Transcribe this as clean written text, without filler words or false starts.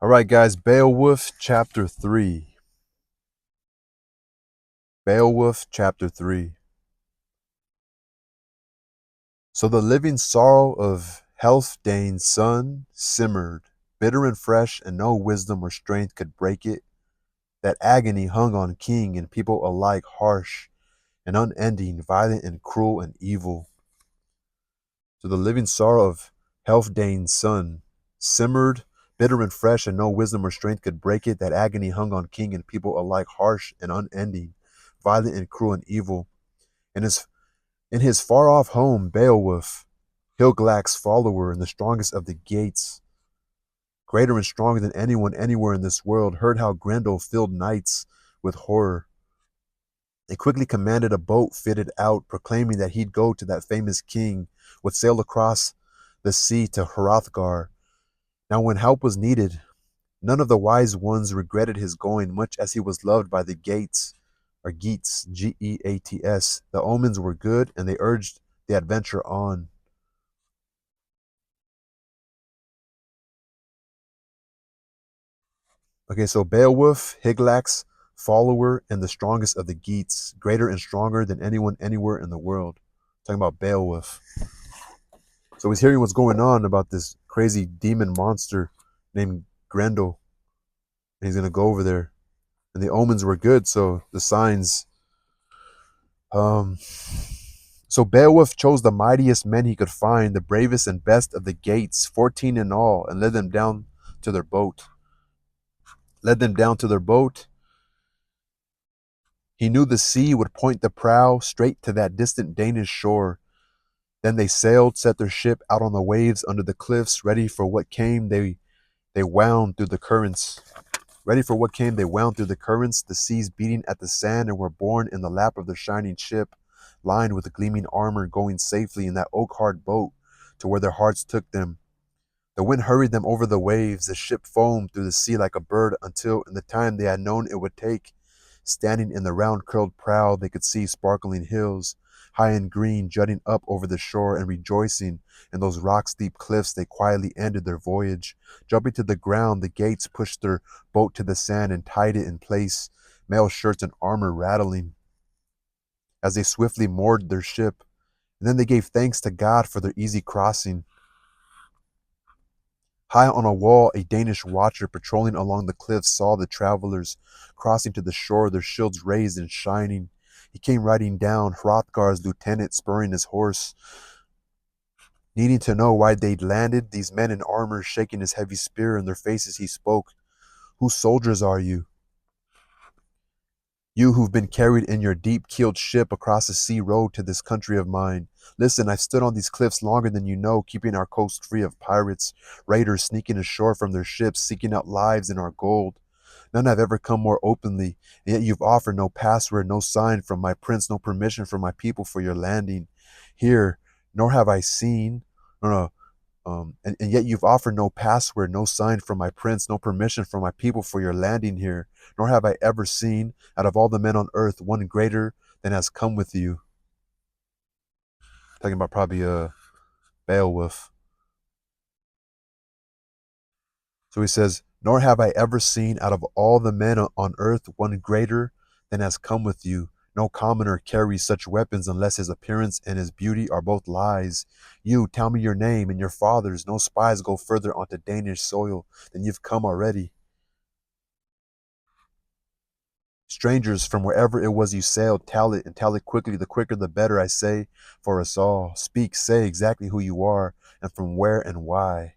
All right, guys, Beowulf chapter 3. Beowulf chapter 3. So the living sorrow of Healfdane's son simmered, bitter and fresh, and no wisdom or strength could break it. That agony hung on king and people alike, harsh and unending, violent and cruel and evil. So the living sorrow of Healfdane's son simmered, bitter and fresh, and no wisdom or strength could break it. That agony hung on king and people alike, harsh and unending, violent and cruel and evil. In his far off home, Beowulf, Hilglak's follower and the strongest of the Geats, greater and stronger than anyone anywhere in this world, heard how Grendel filled nights with horror. They quickly commanded a boat fitted out, proclaiming that he'd go to that famous king, would sail across the sea to Hrothgar. Now when help was needed, none of the wise ones regretted his going, much as he was loved by the Geats, or Geats, Geats. The omens were good, and they urged the adventure on. Okay, so Beowulf, Higlak's follower, and the strongest of the Geats, greater and stronger than anyone anywhere in the world. Talking about Beowulf. So he's hearing what's going on about this crazy demon monster named Grendel, and he's gonna go over there. And the omens were good, so the signs. Um, so Beowulf chose the mightiest men he could find, the bravest and best of the Geats, 14 in all, and led them down to their boat. Led them down to their boat. He knew the sea would point the prow straight to that distant Danish shore. Then they sailed, set their ship out on the waves under the cliffs, ready for what came. They wound through the currents. Ready for what came, they wound through the currents, the seas beating at the sand, and were borne in the lap of the shining ship, lined with gleaming armor, going safely in that oak-hard boat to where their hearts took them. The wind hurried them over the waves, the ship foamed through the sea like a bird, until, in the time they had known it would take, standing in the round-curled prow, they could see sparkling hills, high and green, jutting up over the shore, and rejoicing in those rock-steep cliffs, they quietly ended their voyage. Jumping to the ground, the Geats pushed their boat to the sand and tied it in place, mail shirts and armor rattling, as they swiftly moored their ship. And then they gave thanks to God for their easy crossing. High on a wall, a Danish watcher patrolling along the cliffs saw the travelers crossing to the shore, their shields raised and shining. He came riding down, Hrothgar's lieutenant, spurring his horse, needing to know why they'd landed. These men in armor, shaking his heavy spear in their faces, he spoke. "Whose soldiers are you? You who've been carried in your deep-keeled ship across the sea road to this country of mine. Listen, I've stood on these cliffs longer than you know, keeping our coast free of pirates, raiders sneaking ashore from their ships, seeking out lives in our gold. None have ever come more openly, and yet you've offered no password, no sign from my prince, no permission from my people for your landing here, nor have I seen, no, no, and yet you've offered no password, no sign from my prince, no permission from my people for your landing here, nor have I ever seen, out of all the men on earth, one greater than has come with you." Talking about probably Beowulf. So he says, "Nor have I ever seen, out of all the men on earth, one greater than has come with you. No commoner carries such weapons unless his appearance and his beauty are both lies. You, tell me your name and your father's. No spies go further onto Danish soil than you've come already. Strangers from wherever it was you sailed, tell it, and tell it quickly. The quicker the better, I say, for us all. Speak, say exactly who you are, and from where and why."